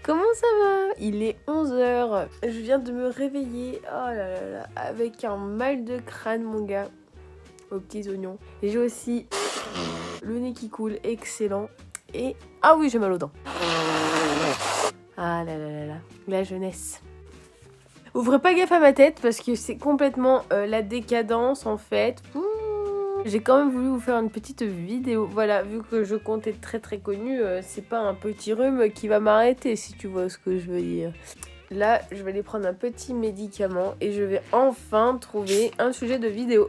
Comment ça va? Il est 11h. Je viens de me réveiller. Oh là là là. Avec un mal de crâne, mon gars. Aux petits oignons. Et j'ai aussi le nez qui coule. Excellent. Et... ah oui, j'ai mal aux dents. Ah là là là là. La jeunesse. Ouvrez pas gaffe à ma tête parce que c'est complètement la décadence en fait. J'ai quand même voulu vous faire une petite vidéo. Voilà, vu que je compte être très très connue, c'est pas un petit rhume qui va m'arrêter si tu vois ce que je veux dire. Là, je vais aller prendre un petit médicament et je vais enfin trouver un sujet de vidéo.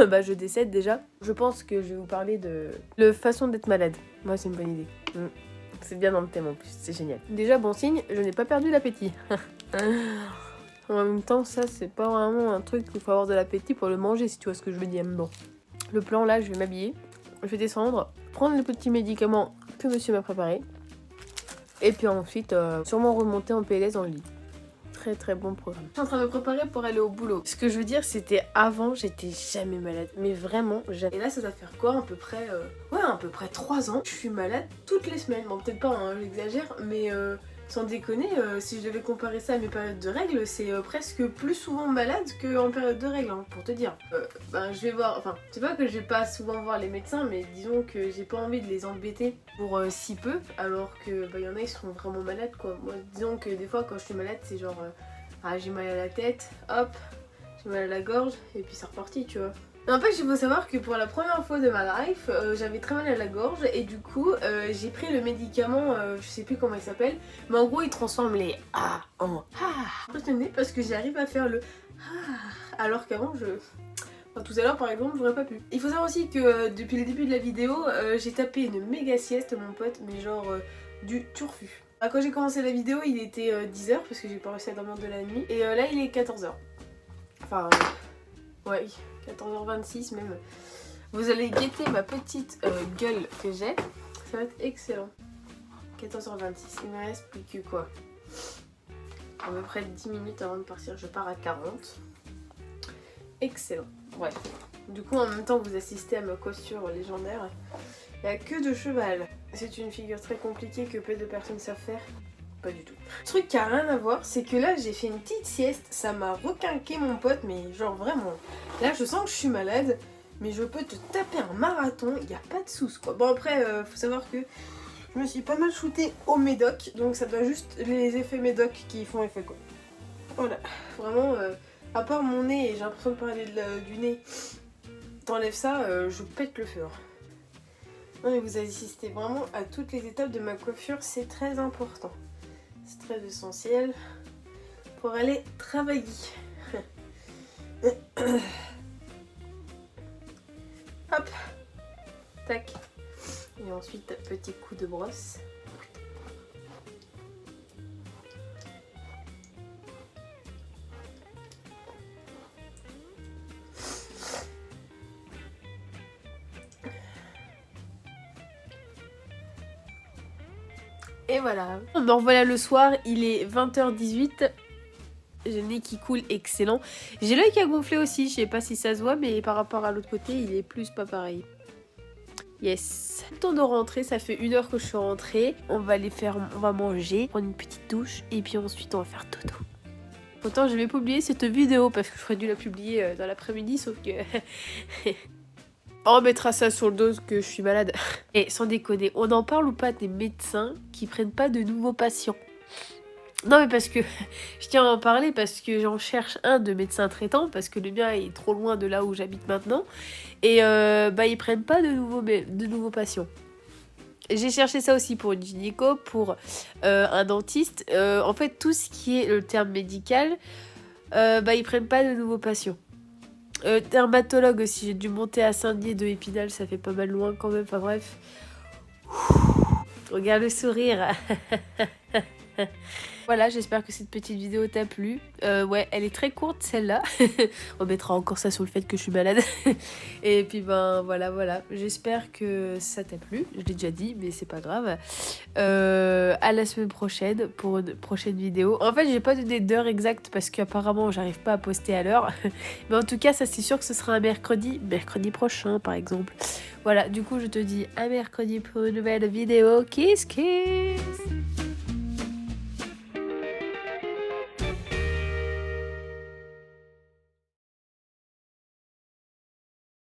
Bah je décède déjà. Je pense que je vais vous parler de la façon d'être malade. Moi c'est une bonne idée. C'est bien dans le thème en plus, c'est génial. Déjà bon signe, je n'ai pas perdu l'appétit. En même temps, ça, c'est pas vraiment un truc qu'il faut avoir de l'appétit pour le manger, si tu vois ce que je veux dire. Bon, le plan là, je vais m'habiller, je vais descendre, prendre les petits médicaments que monsieur m'a préparés, et puis ensuite, sûrement remonter en PLS dans le lit. Très très bon programme. Je suis en train de me préparer pour aller au boulot. Ce que je veux dire, c'était avant, j'étais jamais malade, mais vraiment jamais. Et là, ça doit faire quoi, à peu près, à peu près 3 ans. Je suis malade toutes les semaines. Bon, peut-être pas, hein, j'exagère, mais sans déconner, si je devais comparer ça à mes périodes de règles, c'est presque plus souvent malade qu'en période de règles, hein, pour te dire. Je vais voir, enfin, c'est pas que je vais pas souvent voir les médecins, mais disons que j'ai pas envie de les embêter pour si peu, alors que y en a ils sont vraiment malades quoi. Moi, disons que des fois quand je suis malade, c'est genre, j'ai mal à la tête, hop, j'ai mal à la gorge, et puis c'est reparti, tu vois. N'empêche, il faut savoir que pour la première fois de ma life, j'avais très mal à la gorge et du coup j'ai pris le médicament, je sais plus comment il s'appelle, mais en gros il transforme les A en A. Retenez parce que j'arrive à faire le A alors qu'avant tout à l'heure par exemple j'aurais pas pu. Il faut savoir aussi que depuis le début de la vidéo j'ai tapé une méga sieste mon pote, mais genre du turfu. Quand j'ai commencé la vidéo il était 10h parce que j'ai pas réussi à dormir de la nuit et là il est 14h. Enfin ouais, 14h26 même. Vous allez guetter ma petite gueule que j'ai. Ça va être excellent. 14h26, il me reste plus que quoi, à peu près 10 minutes avant de partir. Je pars à 40. Excellent. Bref. Du coup en même temps vous assistez à ma coiffure légendaire. Il n'y a que de cheval. C'est une figure très compliquée que peu de personnes savent faire. Pas du tout. Le truc qui a rien à voir, c'est que là j'ai fait une petite sieste, ça m'a requinqué mon pote, mais genre vraiment. Là je sens que je suis malade, mais je peux te taper un marathon, il n'y a pas de soucis quoi. Bon après, faut savoir que je me suis pas mal shootée au médoc, donc ça doit juste les effets médoc qui font effet quoi. Voilà, vraiment, à part mon nez, et j'ai l'impression de parler du nez, t'enlèves ça, je pète le feu. Non mais vous assistez vraiment à toutes les étapes de ma coiffure, c'est très important. C'est très essentiel pour aller travailler. Hop, tac. Et ensuite, petit coup de brosse. Et voilà. Me revoilà le soir, il est 20h18. J'ai le nez qui coule, excellent. J'ai l'œil qui a gonflé aussi, je sais pas si ça se voit, mais par rapport à l'autre côté, il est plus pas pareil. Yes. Le temps de rentrer, ça fait 1 heure que je suis rentrée. On va manger, prendre une petite douche, et puis ensuite on va faire dodo. Pourtant, je vais pas oublier cette vidéo, parce que j'aurais dû la publier dans l'après-midi, sauf que... On mettra ça sur le dos que je suis malade. Et sans déconner, on en parle ou pas des médecins qui prennent pas de nouveaux patients? Non mais parce que je tiens à en parler parce que j'en cherche un de médecin traitant parce que le mien est trop loin de là où j'habite maintenant et ils prennent pas de nouveaux patients. J'ai cherché ça aussi pour une gynéco, pour un dentiste. En fait tout ce qui est le terme médical, ils prennent pas de nouveaux patients. Dermatologue aussi, j'ai dû monter à Saint-Denis de Épinal, ça fait pas mal loin quand même, enfin bref. Regarde le sourire. Voilà, j'espère que cette petite vidéo t'a plu. Ouais, elle est très courte celle-là. On mettra encore ça sur le fait que je suis malade. Et puis voilà. J'espère que ça t'a plu. Je l'ai déjà dit, mais c'est pas grave. À la semaine prochaine pour une prochaine vidéo. En fait, j'ai pas donné d'heure exacte parce qu'apparemment, j'arrive pas à poster à l'heure. Mais en tout cas, ça c'est sûr que ce sera un mercredi prochain par exemple. Voilà, du coup, je te dis à mercredi pour une nouvelle vidéo. Kiss kiss.